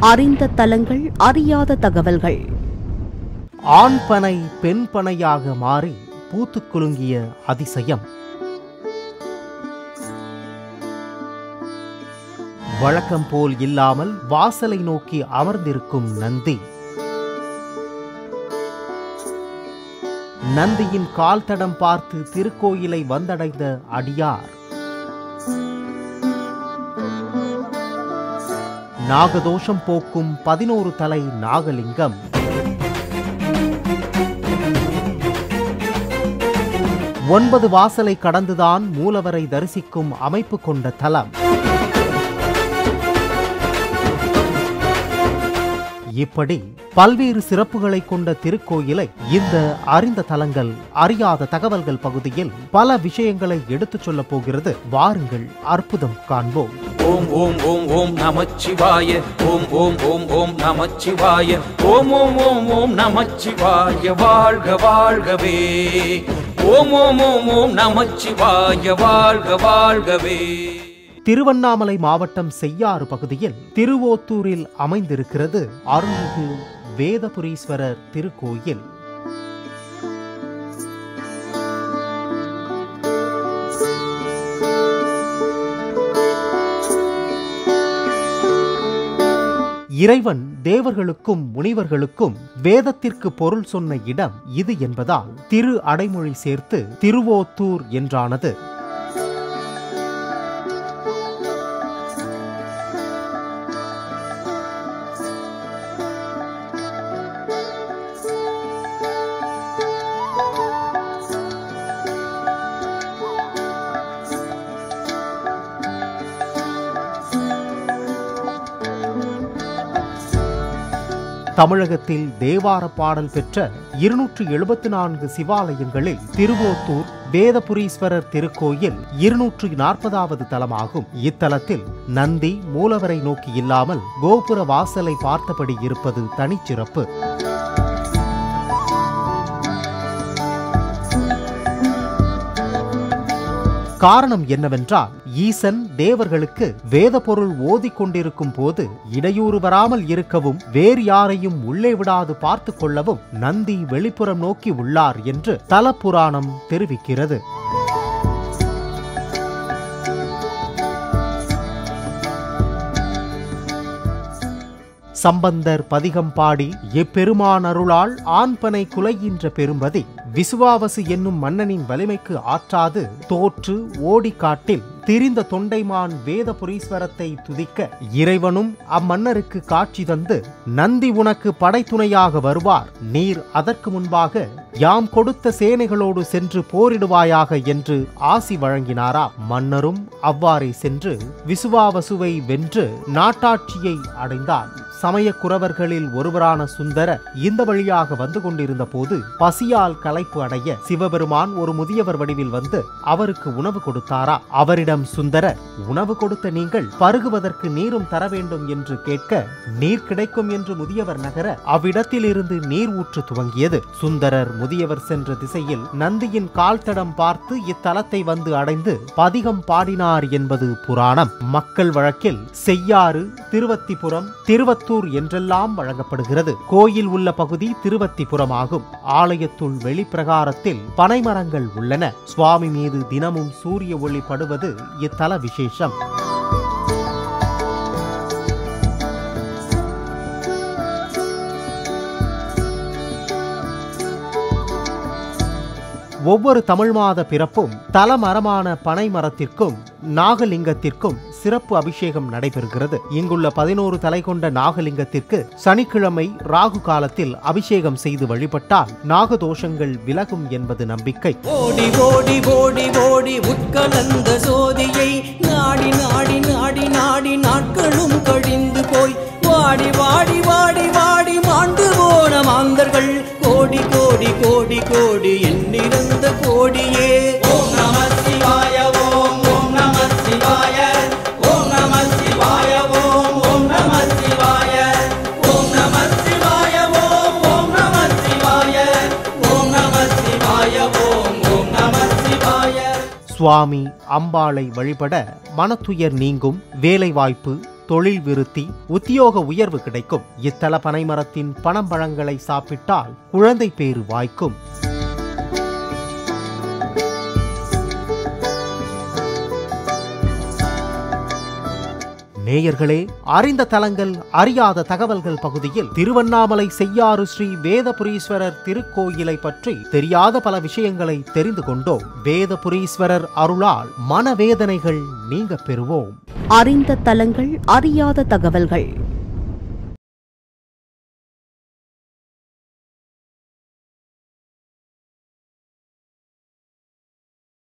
அறிந்த தலங்கள், அறியாத தகவல்கள். ஆண் பனை பெண் பனையாக மாறி பூத்துக் குலுங்கிய அதிசயம். வழக்கம் போல் இல்லாமல் வாசலை நோக்கி அமர்ந்திருக்கும் நந்தி. நந்தியின் கால் தடம் பார்த்து திருக்கோயிலை வந்தடைந்த அடியார். நாகதோஷம் போக்கும் 11 தலை நாகலிங்கம். ஒன்பது வாசலை கடந்துதான் மூலவரை தரிசிக்கும் அமைப்பு கொண்ட தலம். இப்படி பல்வேறு சிறப்புகளை கொண்ட திருக்கோயிலை இந்த அறிந்த தலங்கள், அறியாத தகவல்கள் பகுதியில் பல விஷயங்களை எடுத்துச் சொல்ல போகிறது. வாருங்கள், அற்புதம் காண்போம். ஓம் ஓம் ஓம் ஓம் நமச்சிவாய. ஓம் ஓம் ஓம் ஓம் நமச்சிவாய. ஓம் ஓம் ஓம் ஓம் நமச்சிவாய. வாழ்க வாழ்கவே. ஓம் ஓம் ஓம் ஓம் நமச்சிவாய. வாழ்க வாழ்கவே. திருவண்ணாமலை மாவட்டம் செய்யாறு பகுதியில் திருவோத்தூரில் அமைந்திருக்கிறது அருள்மிகு வேதபுரீஸ்வரர் திருக்கோயில். இறைவன் தேவர்களுக்கும் முனிவர்களுக்கும் வேதத்திற்கு பொருள் சொன்ன இடம் இது என்பதால் திரு அடைமொழி சேர்த்து திருவோத்தூர் என்றானது. தமிழகத்தில் தேவார பாடல் பெற்ற 274 சிவாலயங்களில் திருவோத்தூர் வேதபுரீஸ்வரர் திருக்கோயில் 240வது தலமாகும். இத்தலத்தில் நந்தி மூலவரை நோக்கி இல்லாமல் கோபுர வாசலை பார்த்தபடி இருப்பது தனிச்சிறப்பு. காரணம் என்னவென்றால், ஈசன் தேவர்களுக்கு வேத பொருள் ஓதிக் கொண்டிருக்கும் போது இடையூறு வராமல் இருக்கவும், வேறு யாரையும் உள்ளே விடாது பார்த்து கொள்ளவும் நந்தி வெளிப்புறம் நோக்கி உள்ளார் என்று தல புராணம் தெரிவிக்கிறது. சம்பந்தர் பதிகம் பாடி எப்பெருமான் அருளால் ஆண்பனை குலைகின்ற பெரும்பதி விசுவாவசு என்னும் மன்னனின் வலிமைக்கு ஆற்றாது தோற்று ஓடி காட்டில் திரிந்த தொண்டைமான் வேதபுரீஸ்வரத்தை துதிக்க இறைவனும் அம்மன்னருக்கு காட்சி தந்து, நந்தி உனக்கு படைத்துணையாக வருவார், நீர் அதற்கு முன்பாக யாம் கொடுத்த சேனைகளோடு சென்று போரிடுவாயாக என்று ஆசி வழங்கினாராம். மன்னரும் அவ்வாறே சென்று விசுவாவசுவை வென்று நாட்டாட்சியை அடைந்தார். சமய குறவர்களில் ஒருவரான சுந்தரர் இந்த வழியாக வந்து கொண்டிருந்த போது பசியால் களைப்பு அடைய சிவபெருமான் ஒரு முதியவர் வடிவில் வந்து அவருக்கு உணவு கொடுத்தாரா. அவரிடம் சுந்தரர், உணவு கொடுத்த நீங்கள் பருகுவதற்கு நீரும் தர வேண்டும் என்று கேட்க, நீர் கிடைக்கும் என்று முதியவர் நகர அவ்விடத்தில் இருந்து நீர் ஊற்று துவங்கியது. சுந்தரர் முதியவர் சென்ற திசையில் நந்தியின் கால் தடம் பார்த்து இத்தலத்தை வந்து அடைந்து பதிகம் பாடினார் என்பது புராணம். மக்கள் வழக்கில் செய்யாறு, திருவத்திபுரம், திருவத்தூர் என்றெல்லாம் வழங்கப்படுகிறது. கோயில் உள்ள பகுதி திருவத்திபுரம் ஆகும். ஆலயத்துள் வெளிப்பிரகாரத்தில் பனைமரங்கள் உள்ளன. சுவாமி மீது தினமும் சூரிய ஒளி படுவது இத்தல விசேஷம். ஒவ்வொரு தமிழ் மாத பிறப்பும் தலமரமான பனை மரத்திற்கும் நாகலிங்கத்திற்கும் சிறப்பு அபிஷேகம் நடைபெறுகிறது. இங்குள்ள 11 தலை கொண்ட நாகலிங்கத்திற்கு சனிக்கிழமை ராகு காலத்தில் அபிஷேகம் செய்து வழிபட்டால் நாகதோஷங்கள் விலகும் என்பது நம்பிக்கை. ஓடி ஓடி ஓடி ஓடி உட்கலந்த சோதியை நாடி நாடி நாடி நாடி நாட்களும் கழிந்து போய் வாடி வாடி வாடி வாடி மாண்டு போன மாந்தர்கள் கோடி கோடி கோடி கோடி எண்ணிறந்த கோடியே. ஓம் நம சிவாய. ஓம் ஓம் நம சிவாய. ஓம் நம சிவாய. ஓம் ஓம் நம சிவாய. ஓம் நம சிவாய. ஓம் ஓம் நம சிவாய. ஓம் நம சிவாய. ஓம் ஓம் நம சிவாய. சுவாமி அம்பாளை வழிபட மனத்துயர் நீங்கும், வேலைவாய்ப்பு, தொழில் விருத்தி, உத்தியோக உயர்வு கிடைக்கும். இத்தல பனைமரத்தின் பனம்பழங்களை சாப்பிட்டால் குழந்தை பேறு வாய்க்கும். நேயர்களே, அறிந்த தலங்கள் அறியாத தகவல்கள் பகுதியில் திருவண்ணாமலை செய்யாறு ஸ்ரீ வேதபுரீஸ்வரர் திருக்கோயிலை பற்றி தெரியாத பல விஷயங்களை தெரிந்து கொண்டோம். வேதபுரீஸ்வரர் அருளால் மனவேதனைகள் நீங்க பெறுவோம். அறிந்த தலங்கள் அறியாத தகவல்கள்.